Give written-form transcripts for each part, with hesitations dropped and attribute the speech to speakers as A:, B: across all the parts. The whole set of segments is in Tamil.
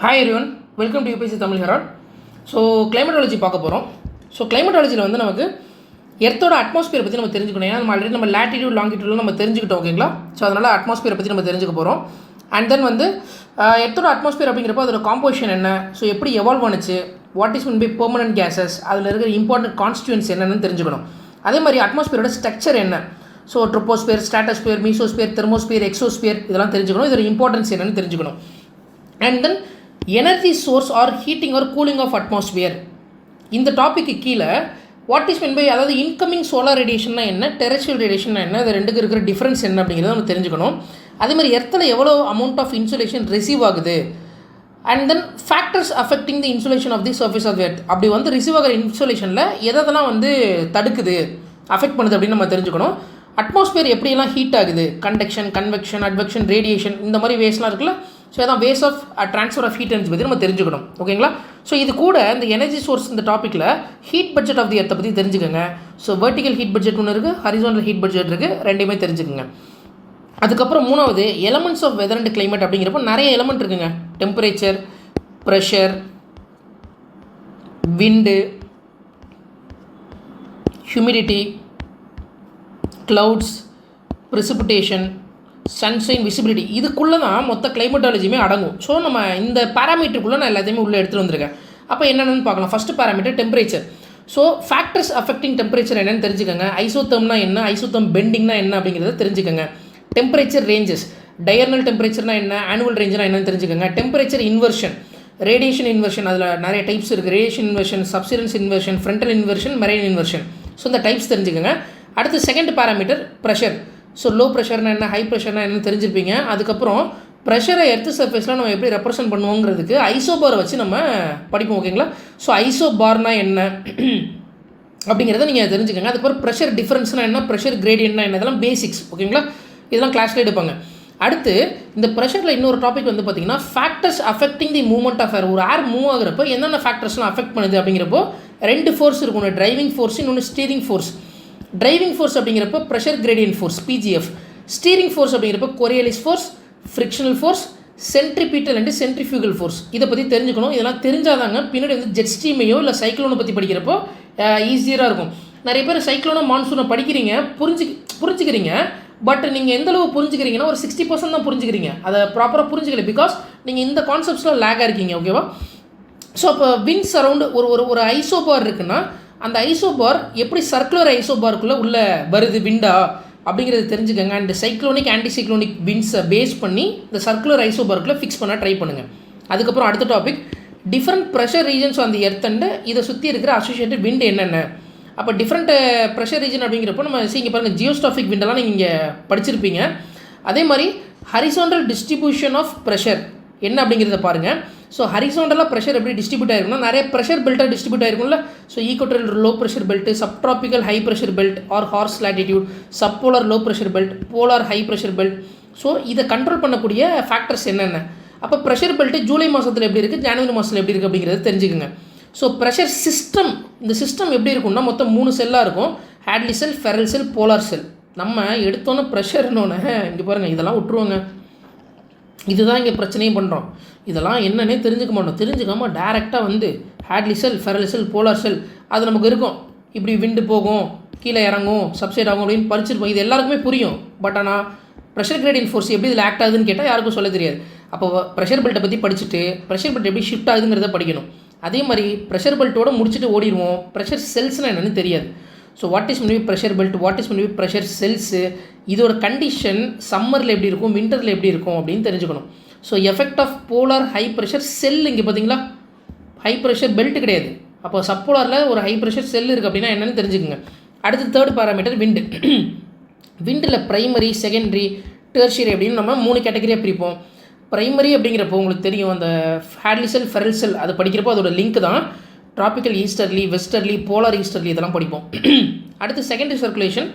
A: Hi everyone, welcome to UPSC Tamil Herald. So climatology பார்க்க போகிறோம். ஸோ கிளைமேட்டாலஜியில் வந்து நமக்கு எர்த்தோட அட்மாஸ்பியர் பற்றி நம்ம தெரிஞ்சுக்கணும். ஏன்னா நம்ம ஆல்ரெடி நம்ம லேட்டிடியூட் லாங்கிடியூட்லாம் நம்ம தெரிஞ்சுக்கிட்டோம், ஓகேங்களா? ஸோ அதனால் அட்மாஸ்பியரை பற்றி நம்ம தெரிஞ்சுக்க போகிறோம். அண்ட் தென் வந்து எர்த்தோட அட்மாஸ்பியர் அப்படிங்கிறப்போ அதோட காம்போசிஷன் என்ன, ஸோ எப்படி எவால்வ் ஆனிச்சு, what is mean by permanent gases, அதில் இருக்கிற இம்பார்ட்டன்ட் கான்ஸ்டியூன்ஸ் என்னென்னு தெரிஞ்சுக்கணும். அதே மாதிரி அட்மாஸ்பியரோட ஸ்ட்ரக்சர் என்ன, so troposphere, stratosphere, mesosphere, thermosphere, exosphere, இதெல்லாம் தெரிஞ்சுக்கணும். இதோட இம்பார்ட்டன்ஸ் என்னென்னு தெரிஞ்சுக்கணும். And then energy source or heating or cooling of atmosphere. இந்த டாப்பிக்கு கீழே வாட் இஸ் மீன் பை, அதாவது இன்கமிங் சோலார் ரேடியேஷன்னா என்ன, டெரெஸ்ட்ரியல் ரேடியேஷன்னா என்ன, இது ரெண்டுக்கு இருக்கிற டிஃப்ரென்ஸ் என்ன அப்படிங்கிறத நம்ம தெரிஞ்சுக்கணும். அதேமாதிரி எர்த்தில் எவ்வளோ அமௌண்ட் ஆஃப் இன்சுலேஷன் ரிசீவ் ஆகுது, and then factors affecting the insolation of the surface of earth. அப்படி வந்து ரிசீவ் ஆகிற இன்சுலேஷனில் எதெல்லாம் வந்து தடுக்குது, அஃபெக்ட் பண்ணுது அப்படின்னு நம்ம தெரிஞ்சுக்கணும். அட்மாஸ்பியர் எப்படியெல்லாம் ஹீட் ஆகுது, கண்டக்ஷன், கன்வெக்ஷன், அட்வெக்ஷன், ரேடியேஷன், இந்த மாதிரி வேஸ்லாம் இருக்குல்ல. ஸோ அதான் ways of transfer of heat energy பற்றி நம்ம தெரிஞ்சுக்கணும், ஓகேங்களா? ஸோ இது கூட இந்த எனர்ஜி சோர்ஸ் இந்த டாப்பிக்கில் ஹீட் பட்ஜெட் ஆஃப் தி எர்த்தை பற்றி தெரிஞ்சுக்கோங்க. ஸோ வெர்டிக்கல் ஹீட் பட்ஜெட் ஒன்று இருக்குது, ஹரிசாண்டல் ஹீட் பட்ஜெட் இருக்குது, ரெண்டுமே தெரிஞ்சுக்கோங்க. அதுக்கப்புறம் மூணாவது elements of weather and climate அப்படிங்கிறப்போ நிறைய எலமெண்ட் இருக்குங்க. Temperature, pressure, wind, humidity, clouds, precipitation, sunshine, visibility, இதுக்குள்ளே தான் மொத்த கிளைமேட்டாலஜியுமே அடங்கும். ஸோ நம்ம இந்த பேராமீட்டருக்குள்ளே நான் எல்லாத்தையுமே உள்ளே எடுத்துகிட்டு வந்திருக்கேன். அப்போ என்னென்னு பார்க்கலாம். First parameter temperature. So factors affecting temperature என்னென்னு தெரிஞ்சுக்கோங்க. ஐசோதர்ம்னா என்ன, ஐசோதர்ம் பெண்டிங்னா என்ன அப்படிங்கிறத தெரிஞ்சுக்கோங்க. டெம்பரேச்சர் ரேஞ்சஸ், டயர்னல் டெம்பரேச்சர்னா என்ன, ஆனுவல் ரேஞ்சுனா என்னன்னு தெரிஞ்சுக்கோங்க. டெம்பரேச்சர் இன்வர்ஷன், ரேடியேஷன் இன்வர்ஷன், அதில் நிறைய டைப்ஸ் இருக்குது. Radiation inversion, subsidence inversion, frontal inversion, marine inversion. So இந்த டைப்ஸ் தெரிஞ்சுக்கோங்க. அடுத்து second parameter pressure. So low ப்ரெஷர்னா என்ன, ஹை ப்ரெஷர்னா என்னன்னு தெரிஞ்சிருப்பீங்க. அதுக்கப்புறம் ப்ரெஷரை எர்த் சர்ஃபேஸில் நம்ம எப்படி ரெப்ரசென்ட் பண்ணுவோங்கிறதுக்கு ஐசோபாரை வச்சு நம்ம படிப்போம், ஓகேங்களா? ஸோ ஐசோபார்னா என்ன அப்படிங்கிறத நீங்கள் தெரிஞ்சுக்கோங்க. அதுக்கப்புறம் ப்ரெஷர் டிஃப்ரென்ஸ்னா என்ன, ப்ரெஷர் கிரேடியன்ட்னா என்ன, இதெல்லாம் பேசிக்ஸ், ஓகேங்களா? இதெல்லாம் கிளாஸில் எடுப்பாங்க. அடுத்து இந்த ப்ரெஷரில் இன்னொரு டாபிக் வந்து பார்த்திங்கன்னா factors affecting the movement of air. ஒரு ஏர் மூவ் ஆகிறப்போ என்னென்ன ஃபேக்டர்ஸ்லாம் அஃபெக்ட் பண்ணுது அப்படிங்கிறப்போ ரெண்டு ஃபோர்ஸ் இருக்கும், ஒன்று டிரைவிங் ஃபோர்ஸ், இன்னொன்று ஸ்டீரிங் ஃபோர்ஸ். டிரைவிங் ஃபோர்ஸ் அப்படிங்கிறப்ப pressure gradient force, PGF. Steering force அப்படிங்கிறப்ப Coriolis force, frictional force, centripetal and centrifugal force. இதை பற்றி தெரிஞ்சுக்கணும். இதெல்லாம் தெரிஞ்சாதாங்க பின்னாடி வந்து ஜெட் ஸ்ட்ரீமையோ இல்லை சைக்ளோனை பற்றி படிக்கிறப்போ ஈஸியாக இருக்கும். நிறைய பேர் சைக்ளோனை, மான்சூனை படிக்கிறீங்க, புரிஞ்சுக்கிறீங்க. பட் நீங்கள் எந்தளவு புரிஞ்சுக்கிறீங்கன்னா ஒரு 60% தான் புரிஞ்சுக்கிறீங்க. அதை ப்ராப்பராக புரிஞ்சுக்கல, பிகாஸ் நீங்கள் இந்த கான்செப்ட்ஸில் லேக்காக இருக்கீங்க, ஓகேவா? ஸோ அப்போ வின்ஸ் அரவுண்டு ஒரு ஐசோபார் இருக்குன்னா அந்த ஐசோபார் எப்படி சர்க்குலர் ஐசோபாருக்குள்ளே உள்ளே வருது விண்டா அப்படிங்கிறது தெரிஞ்சுக்கோங்க. அண்ட் சைக்ளோனிக், ஆன்டி சைக்ளோனிக் வின்ஸை பேஸ் பண்ணி இந்த சர்க்குலர் ஐசோபாருக்குள்ளே ஃபிக்ஸ் பண்ண ட்ரை பண்ணுங்கள். அதுக்கப்புறம் அடுத்த topic different pressure regions on the earth and இதை சுற்றி இருக்கிற அசோசியேட்டட் விண்ட் என்னென்ன. அப்போ டிஃப்ரெண்ட் ப்ரெஷர் ரீஜன் அப்படிங்கிறப்போ நம்ம இங்கே பாருங்கள், ஜியோஸ்டாஃபிக் விண்டெல்லாம் நீங்கள் இங்கே படிச்சிருப்பீங்க. அதே மாதிரி ஹரிசாண்டல் டிஸ்ட்ரிபியூஷன் ஆஃப் ப்ரெஷர் என்ன அப்படிங்கிறத பாருங்கள். ஸோ ஹரிசாண்டலாக ப்ரெஷர் எப்படி டிஸ்ட்ரிபியூட் ஆகிருக்குன்னா நிறைய ப்ரெஷர் பெல்ட்டாக டிஸ்ட்ரிபியூட் ஆகிருக்கும்ல. So equatorial low pressure belt, subtropical high pressure belt or horse latitude, subpolar low pressure belt, polar high pressure belt. So இதை கண்ட்ரோல் பண்ணக்கூடிய ஃபேக்டர்ஸ் என்னென்ன. அப்போ ப்ரெஷர் பெல்ட்டு ஜூலை மாதத்தில் எப்படி இருக்குது, ஜனவரி மாதத்தில் எப்படி இருக்குது அப்படிங்கிறத தெரிஞ்சுக்கோங்க. ஸோ ப்ரெஷர் சிஸ்டம், இந்த சிஸ்டம் எப்படி இருக்கும்னா மொத்தம் 3 செல்லாக இருக்கும். ஹேட்லி செல், ஃபெரல் செல், போலார் செல். நம்ம எடுத்தோன்னே ப்ரெஷர்னோன்னு இங்கே பாருங்கள், இதெல்லாம் விட்ருவோங்க. இதுதான் இங்கே பிரச்சனையும் பண்ணுறோம். இதெல்லாம் என்னன்னே தெரிஞ்சுக்க மாட்டோம். தெரிஞ்சுக்காமல் டேரெக்டாக வந்து ஹேட்லி செல், ஃபெரல் செல், போலார் செல் அது நமக்கு இருக்கும். இப்படி விண்டு போகும், கீழே இறங்கும், சப்சைட் ஆகும் அப்படின்னு படிச்சிருப்போம். இது எல்லாருக்குமே புரியும். பட் ஆனால் ப்ரெஷர் கிரேடியன்ட் ஃபோர்ஸ் எப்படி இதில் ஆக்ட் ஆகுதுன்னு கேட்டால் யாருக்கும் சொல்ல தெரியாது. அப்போ ப்ரெஷர் பெல்ட்டை பற்றி படிச்சுட்டு ப்ரெஷர் பெல்ட் எப்படி ஷிஃப்ட் ஆகுதுங்கிறத படிக்கணும். அதே மாதிரி ப்ரெஷர் பெல்ட்டோடு முடிச்சுட்டு ஓடிடுவோம். ப்ரெஷர் செல்ஸ்னால் என்னென்னு தெரியாது. So what is mean pressure belt, what is mean pressure cells, இதோட கண்டிஷன் சம்மரில் எப்படி இருக்கும், விண்டரில் எப்படி இருக்கும் அப்படின்னு தெரிஞ்சுக்கணும். So effect of polar high pressure cell, இங்கே பார்த்தீங்களா ஹை ப்ரெஷர் பெல்ட் கிடையாது. அப்போ சப்போலாரில் ஒரு ஹை ப்ரெஷர் செல் இருக்குது அப்படின்னா என்னென்னு தெரிஞ்சுக்கோங்க. அடுத்து தேர்ட் பேராமீட்டர் விண்டு. விண்டில் ப்ரைமரி, செகண்டரி, டெர்ஷியரி அப்படின்னு நம்ம 3 கேட்டகரியாக பிரிப்போம். ப்ரைமரி அப்படிங்கிறப்போ உங்களுக்கு தெரியும், அந்த ஹேட்லி செல், ஃபெரல் செல் அது படிக்கிறப்போ அதோட லிங்க் தான் tropical easterly, westerly, polar easterly இதெல்லாம் படிப்போம். அடுத்து செகண்டரி சர்க்குலேஷன்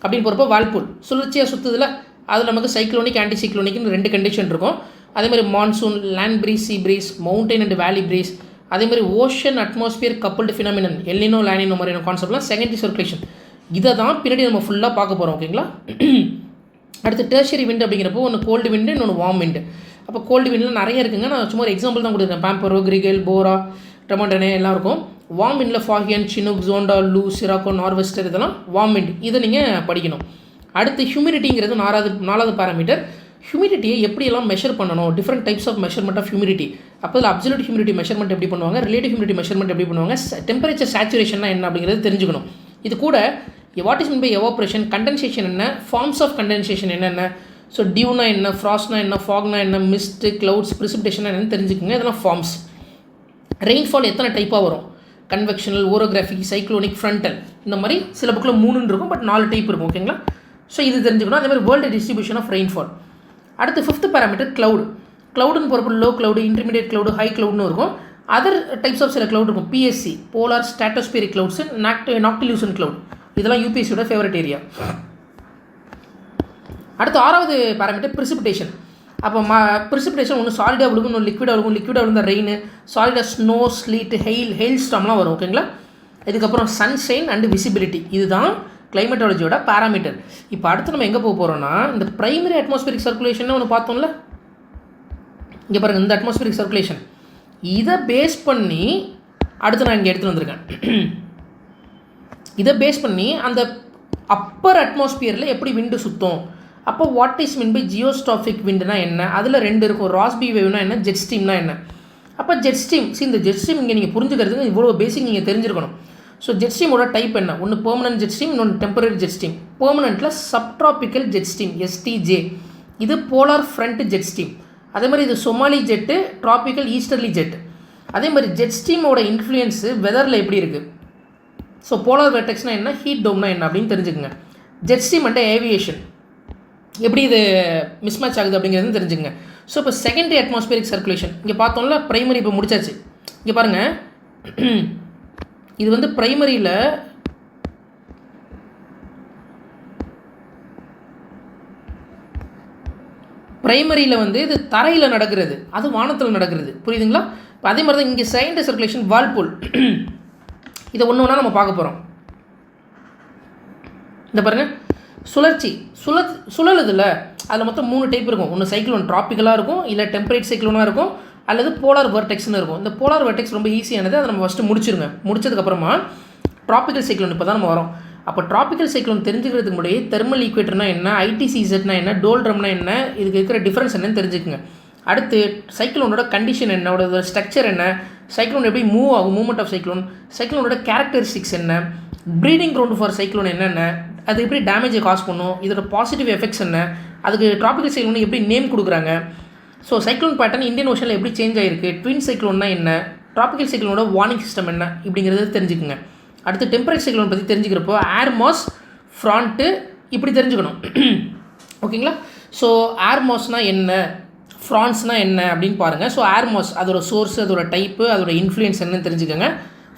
A: அப்படின்னு போகிறப்போ வால்பூல் சுழற்சியாக சுற்றுதில் அதில் நமக்கு சைக்ளோனிக், ஆன்டி சைக்ளோனிக்னு 2 கண்டிஷன் இருக்கும். அதே மாதிரி monsoon, land breeze, sea breeze, mountain and valley breeze. அதே மாதிரி ocean atmosphere coupled phenomenon, El Nino, La Nina மாதிரியான கான்செப்ட்லாம் செகண்டரி சர்க்குலேஷன். இதை தான் பின்னாடி நம்ம ஃபுல்லாக பார்க்க போகிறோம், ஓகேங்களா? அடுத்து டெர்ஷரி விண்டு அப்படிங்கிறப்போ ஒன்று கோல்டு விண்டு இன்னொன்று வார்ம் விண்டு. அப்போ கோல்டு விண்டில் நிறைய இருக்குங்க, நான் சும்மா ஒரு எக்ஸாம்பிள் தான் கொடுத்துருக்கேன். பாம்பரோ, கிரிகேல், போரா, டொமண்டனே எல்லாம் இருக்கும். வார்ம் விண்டில் ஃபாகியன், சினுக், ஜோண்டா, லூ, சிராக்கோ, நார்வெஸ்டர் இதெல்லாம் வார்ம் விண்ட். இதை நீங்கள் படிக்கணும். அடுத்து ஹியூமிடிட்டிங்கிறது நாலாவது பேராமீட்டர். ஹியூமிடிட்டியை எப்படியெல்லாம் மெஷர் பண்ணணும், different types of measurement of humidity. அப்போ அதில் அப்சல்யூட் ஹியூமிடிட்டி மெஷர்மெண்ட் எப்படி பண்ணுவாங்க, ரிலேட்டிவ் ஹியூமிடிட்டி மெஷர்மெண்ட் எப்படி பண்ணுவாங்க, டெம்பரேச்சர் சேச்சுரேஷன்னா என்ன அப்படிங்கிறது தெரிஞ்சுக்கணும். இது கூட what is mean by evaporation, condensation என்ன, ஃபார்ம்ஸ் ஆஃப் கண்டென்சேஷன் என்னென்ன, ஸோ டியூனா என்ன, ஃப்ராஸ்ட்னா என்ன, ஃபாக்னா என்ன, மிஸ்ட், க்ளவுட்ஸ், ப்ரிசிபிடேஷன் என்னன்னு தெரிஞ்சுக்கோங்க. இதெல்லாம் ஃபார்ம்ஸ். ரெயின்ஃபால் எத்தனை டைப்பாக வரும், கன்வெக்ஷனல், ஓரோகிராஃபிக், சைக்ளோனிக், ஃப்ரண்டல், இந்த மாதிரி சில புக்கில் 3 இருக்கும், பட் 4 டைப் இருக்கும். ஓகேங்களா? ஸோ இது தெரிஞ்சுக்கணும். அதே மாதிரி வேர்ல்டு டிஸ்ட்ரிபியூஷன் ஆஃப் ரெயின்ஃபால். அடுத்து 5th பேராமீட்டர் க்ளவுட். க்ளவுடுன்னு போகிறப்போ low cloud, intermediate cloud, high க்ளவுட்னு இருக்கும். அதர் டைப்ஸ் ஆஃப் சில க்ளவுட் இருக்கும். PSC, polar stratospheric clouds, noctilucent cloud, இதெல்லாம் யூபிஎஸ்சியோட ஃபேவரட் ஏரியா. அடுத்து 6வது பேராமீட்டர் ப்ரிசிபிடேஷன். அப்போ ப்ரிசிபிடேஷன் ஒன்று சாலிடாக விழுகும், ஒன்று லிக்விடாக விழுகும். லிக்விடாக விழுந்த ரெயின், சாலிடாக ஸ்னோ, ஸ்லீட், ஹெயில் ஸ்டாம்லாம் வரும். ஓகேங்களா? இதுக்கப்புறம் சன்ஷைன் அண்ட் விசிபிலிட்டி. இதுதான் கிளைமேட்டாலஜியோட பேராமீட்டர். இப்போ அடுத்து நம்ம எங்கே போக போகிறோம்னா, இந்த பிரைமரி அட்மாஸ்பியரிக் சர்க்குலேஷன் ஒன்று பார்த்தோம்ல, இங்கே பாருங்கள், இந்த அட்மாஸ்பியரிக் சர்க்குலேஷன் இதை பேஸ் பண்ணி அடுத்து நான் இங்கே எடுத்துகிட்டு வந்திருக்கேன். இதை பேஸ் பண்ணி அந்த அப்பர் அட்மாஸ்பியரில் எப்படி விண்டு சுற்றும். அப்போ வாட் இஸ் மீன் பை ஜியோஸ்டாஃபிக் விண்டுனா என்ன, அதில் 2 இருக்கும். ராஸ்பி வேவ்னா என்ன, ஜெட் ஸ்ட்ரீம்னா என்ன. அப்போ ஜெட் ஸ்ட்ரீம், இந்த ஜெட் ஸ்ட்ரீம் இங்கே நீங்கள் புரிஞ்சுக்கிறதுக்கு இவ்வளோ பேசிக் நீங்கள் தெரிஞ்சிருக்கணும். ஸோ ஜெட் ஸ்ட்ரீமோட டைப் என்ன, ஒன்று பெர்மனன்ட் ஜெட் ஸ்ட்ரீம், இன்னொன்று டெம்பரரி ஜெட் ஸ்ட்ரீம். பெர்மனன்ட்டில் சப்ட்ராபிக்கல் ஜெட் ஸ்ட்ரீம், STJ. இது போலார் ஃப்ரண்ட் ஜெட் ஸ்ட்ரீம். அதே மாதிரி இது Somali jet, tropical easterly jet. அதே மாதிரி ஜெட் ஸ்ட்ரீமோட இன்ஃப்ளூயன்ஸு வெதரில் எப்படி இருக்குது. ஸோ போலார் வெர்டெக்ஸ்னால் என்ன, ஹீட் டோம்னா என்ன அப்படின்னு தெரிஞ்சுக்கங்க. ஜெட் ஸ்ட்ரீம் அண்ட் ஏவியேஷன் எப்படி இது மிஸ்மேட்ச் ஆகுது அப்படிங்கிறது தெரிஞ்சுங்க. ஸோ இப்போ செகண்டரி அட்மாஸ்பியரிக் சர்க்குலேஷன் இங்கே பார்த்தோம்ல, ப்ரைமரி இப்போ முடிச்சாச்சு. இங்கே பாருங்கள், இது வந்து ப்ரைமரியில் வந்து இது தரையில் நடக்கிறது, அது வானத்தில் நடக்கிறது. புரியுதுங்களா? இப்போ அதே மாதிரி தான் இங்கே செகண்டரி சர்க்குலேஷன் வால்பூல். இதை ஒன்று ஒன்றா நம்ம பார்க்க போகிறோம். இந்த பாருங்கள், சுழற்சி சுழலுதில்ல, அதில் மொத்தம் 3 டைப் இருக்கும். ஒன்று சைக்ளோன் ட்ராபிக்கலாக இருக்கும், இல்லை டெம்பரேட் சைக்ளோனாக இருக்கும், அல்லது போலார் வெர்டெக்ஸ்னு இருக்கும். இந்த போலார் வெர்டெக்ஸ் ரொம்ப ஈஸியானது, அதை நம்ம ஃபஸ்ட்டு முடிச்சிருங்க. முடிச்சதுக்கப்புறமா ட்ராபிக்கல் சைக்ளோன் இப்போ தான் நம்ம வரோம். அப்போ ட்ராபிக்கல் சைக்ளோன் தெரிஞ்சுக்கிறதுக்கு முன்னாடி தெர்மல் ஈக்குவேட்டர்னா என்ன, ITCZனா என்ன, டோல்ட்ரம்னா என்ன, இதுக்கு இருக்கிற டிஃப்ரென்ஸ் என்னன்னு தெரிஞ்சுக்குங்க. அடுத்து சைக்ளோனோட கண்டிஷன் என்ன, அதோட ஸ்ட்ரக்சர் என்ன, சைக்ளோன் எப்படி மூவ் ஆகும், மூவ்மெண்ட் ஆஃப் சைக்ளோன், சைக்ளோனோட கேரக்டரிஸ்டிக்ஸ் என்ன, ப்ரீடிங் கிரவுண்ட் ஃபார் சைக்ளோன் என்னென்ன, அது எப்படி டேமேஜை காஸ் பண்ணும், இதோட பாசிட்டிவ் எஃபெக்ட்ஸ் என்ன, அதுக்கு ட்ராபிக்கல் சைக்ளோன் எப்படி நேம் கொடுக்குறாங்க. ஸோ சைக்ளோன் பேட்டர்ன் இந்தியன் ஓஷனில் எப்படி சேஞ்ச் ஆகிருக்கு, ட்வின் சைக்ளோன்னா என்ன, ட்ராபிக்கல் சைக்ளோனோட வார்னிங் சிஸ்டம் என்ன, இப்படிங்கிறது தெரிஞ்சுக்குங்க. அடுத்து டெம்பரேட் சைக்ளோன் பற்றி தெரிஞ்சுக்கிறப்போ ஏர் மாஸ், ஃப்ராண்ட்டு இப்படி தெரிஞ்சுக்கணும். ஓகேங்களா? ஸோ ஏர் மாஸ்னால் என்ன, ஃப்ரான்ஸ்னால் என்ன அப்படின்னு பாருங்கள். ஸோ ஏர் மாஸ் அதோட சோர்ஸ், அதோட டைப்பு, அதோட இன்ஃப்ளூயன்ஸ் என்னன்னு தெரிஞ்சுக்கோங்க.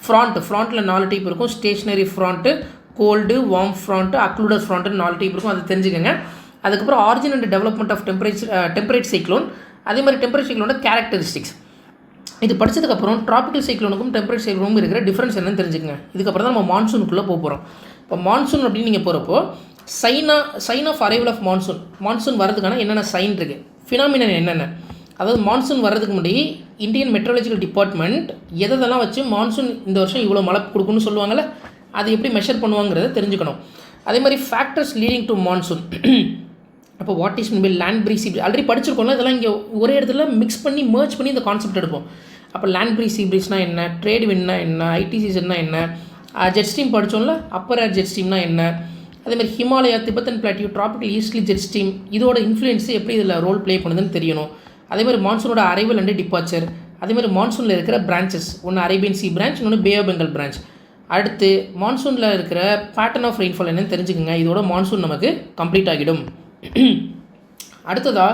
A: ஃப்ராண்ட்டில் 4 டைப் இருக்கும். Stationary front, cold, warm front, occluded ஃப்ராண்ட்டுன்னு 4 டைப் இருக்கும், அது தெரிஞ்சுக்கோங்க. அதுக்கப்புறம் origin and development of temperate cyclone, அதே மாதிரி டெம்பரேட் சைக்ளோனோட கேரக்டரிஸ்டிக்ஸ். இது படித்ததுக்கப்புறம் ட்ராபிக்கல் சைக்ளோனுக்கும் டெம்பரேட் சைக்ளோனுக்கும் இருக்கிற டிஃப்ரென்ஸ் என்னன்னு தெரிஞ்சுக்கங்க. இதுக்கப்புறம் தான் நம்ம மான்சூனுக்குள்ளே போக போகிறோம். இப்போ மான்சூன் அப்படின்னு நீங்கள் போகிறப்போ sign of arrival of monsoon வரதுக்கான என்னென்ன சைன் இருக்குது, ஃபினாமினன் என்னென்ன, அதாவது மான்சூன் வர்றதுக்கு முன்னாடி இந்தியன் மெட்ரோலஜிக்கல் டிபார்ட்மெண்ட் எதெல்லாம் வச்சு மான்சூன் இந்த வருஷம் இவ்வளோ மழை கொடுக்குன்னு சொல்லுவாங்கள்ல, அது எப்படி மெஷர் பண்ணுவாங்கிறத தெரிஞ்சுக்கணும். அதே மாதிரி ஃபேக்டர்ஸ் லீடிங் டு மான்சூன். அப்போ what is mean by land breeze, already படிச்சிருக்கோம்ல, இதெல்லாம் இங்கே ஒரே இடத்துல மிக்ஸ் பண்ணி மர்ஜ் பண்ணி இந்த கான்செப்ட் எடுப்போம். அப்போ லேண்ட் ப்ரீஸ், சீ ப்ரீஸ்னா என்ன, ட்ரேட் வின்னா என்ன, ITCZனா என்ன, ஜெட் ஸ்ட்ரீம் படித்தோம்ல, அப்பர் ஏர் ஜெட் ஸ்ட்ரீம்னா என்ன, அதேமாதிரி Himalaya, Tibetan plateau, tropical easterly jet stream, இதோட இன்ஃப்ளூயன்ஸ் எப்படி இதில் ரோல் ப்ளே பண்ணுதுன்னு தெரியணும். அதேமாதிரி மான்சூனோட அரைவல் அண்ட் டிபார்ச்சர், அதேமாதிரி மான்சூனில் இருக்கிற பிரான்ச்சஸ், ஒன்று அரேபியன் சி பிரான்ச், இன்னொன்று பே ஆஃப் பெங்கால் பிரான்ச். அடுத்து மான்சூனில் இருக்கிற பேட்டர்ன் ஆஃப் ரெயின்ஃபால் என்னன்னு தெரிஞ்சுக்கோங்க. இதோட மான்சூன் நமக்கு கம்ப்ளீட் ஆகிடும். அடுத்ததாக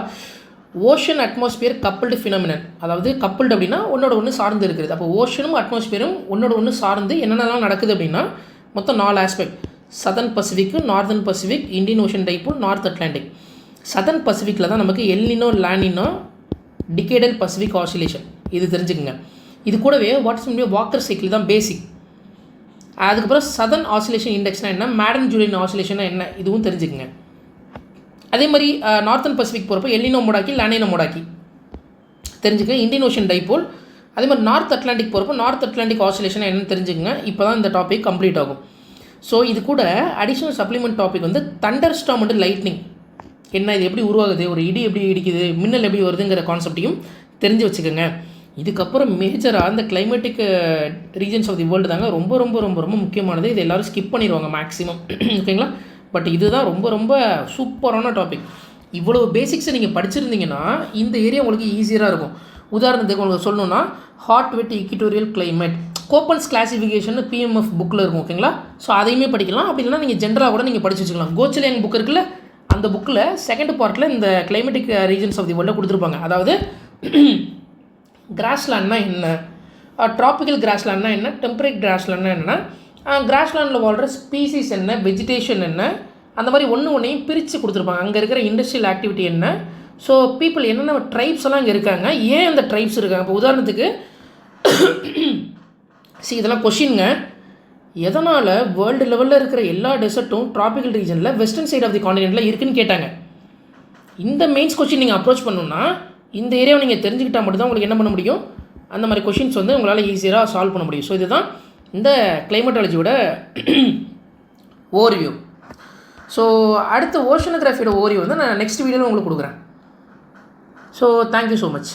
A: ஓஷன் அட்மாஸ்பியர் கப்புள்டு ஃபினாமினன், அதாவது கப்புள்டு அப்படின்னா ஒன்றோட ஒன்று சார்ந்து இருக்கிறது. அப்போ ஓஷனும் அட்மாஸ்பியரும் ஒன்றோட ஒன்று சார்ந்து என்னென்னலாம் நடக்குது அப்படின்னா மொத்தம் 4 aspect. Southern Pacific, northern Pacific, Indian Ocean dipole, north Atlantic. Southern பசிபிக்கில் தான் நமக்கு El Nino, La Nina, decadal Pacific oscillation, இது தெரிஞ்சுக்கோங்க. இது கூடவே வாட்ஸ் மீன் வாக்கர் சைக்கிள் தான் பேசிக். அதுக்கப்புறம் சதர்ன் ஆசிலேஷன் இண்டெக்ஸ்னால் என்ன, மேடன் ஜூலியன் ஆசிலேஷன்னா என்ன, இதுவும் தெரிஞ்சுக்கோங்க. அதே மாதிரி நார்த்தன் பசிபிக் போகிறப்போ எல்லினோ மோடாக்கி லானினோ மோடாக்கி தெரிஞ்சுக்கங்க. Indian ocean dipole. அதே மாதிரி நார்த் அட்லாண்டிக் போகிறப்போ நார்த் அட்லாண்டிக் ஆசிலேஷன் என்னென்னு தெரிஞ்சுக்கங்க. இப்போ தான் இந்த டாபிக் கம்ப்ளீட் ஆகும். ஸோ இது கூட அடிஷ்னல் சப்ளிமெண்ட் டாபிக் வந்து தண்டர் ஸ்டார்ம் அண்ட் லைட்னிங் என்ன, இது எப்படி உருவாகுது, ஒரு இடி எப்படி இடிக்குது, மின்னல் எப்படி வருதுங்கிற கான்செப்டையும் தெரிஞ்சு வச்சுக்கோங்க. இதுக்கப்புறம் மேஜராக அந்த climatic regions of the world தாங்க ரொம்ப ரொம்ப ரொம்ப ரொம்ப முக்கியமானது. இது எல்லோரும் ஸ்கிப் பண்ணிடுவாங்க மேக்ஸிமம். ஓகேங்களா? பட் இதுதான் ரொம்ப ரொம்ப சூப்பரான டாபிக். இவ்வளோ பேசிக்ஸை நீங்கள் படிச்சிருந்தீங்கன்னா இந்த ஏரியா உங்களுக்கு ஈஸியாக இருக்கும். உதாரணத்துக்கு உங்களுக்கு சொல்லணுன்னா ஹாட் வெட் இக்விட்டோரியல் கிளைமேட் கோப்பன்ஸ் கிளாசிஃபிகேஷன் பிஎம்எஃப் புக்கில் இருக்கும். ஓகேங்களா? ஸோ அதையுமே படிக்கலாம். அப்படி இல்லைனா நீங்கள் ஜென்ரலாக கூட நீங்கள் படிச்சு வச்சுக்கலாம். கோச்சலியன் புக் இருக்குல்ல, அந்த புக்கில் செகண்ட் பார்ட்டில் இந்த கிளைமேட்டிக் ரீஜன்ஸ் ஆஃப் தி வேர்ல்டை கொடுத்துருப்பாங்க. அதாவது கிராஸ்லேண்ட்னா என்ன, ட்ராபிக்கல் கிராஸ்லேண்ட்னா என்ன, டெம்பரேட் கிராஸ்லேண்ட்னா என்னென்னா கிராஸ்லேண்டில் வாழ்கிற ஸ்பீசிஸ் என்ன, வெஜிடேஷன் என்ன, அந்த மாதிரி ஒன்றையும் பிரித்து கொடுத்துருப்பாங்க. அங்கே இருக்கிற இண்டஸ்ட்ரியல் ஆக்டிவிட்டி என்ன, ஸோ பீப்புள் என்னென்ன ட்ரைப்ஸ் எல்லாம் இங்கே இருக்காங்க, ஏன் அந்த ட்ரைப்ஸ் இருக்காங்க. இப்போ உதாரணத்துக்கு இதெல்லாம் கொஷின்ங்க. எதனால் வேர்ல்டு லெவலில் இருக்கிற எல்லா டெசர்ட்டும் ட்ராபிக்கல் ரீஜனில் வெஸ்டர்ன் சைட் ஆஃப் தி காண்டினென்ட்டில் இருக்குன்னு கேட்டாங்க. இந்த மெயின்ஸ் கொஷின் நீங்கள் அப்ரோச் பண்ணணுன்னா இந்த ஏரியாவை நீங்கள் தெரிஞ்சுக்கிட்டால் மட்டும்தான் உங்களுக்கு என்ன பண்ண முடியும், அந்த மாதிரி கொஷின்ஸ் வந்து உங்களால் ஈஸியாக சால்வ் பண்ண முடியும். ஸோ இதுதான் இந்த கிளைமேட்டாலஜியோட ஓவர்வியூ. ஸோ அடுத்த ஓஷனோகிராஃபியோட ஓவர்வியூ வந்து நான் நெக்ஸ்ட் வீடியோவில் உங்களுக்கு கொடுக்குறேன். So thank you so much.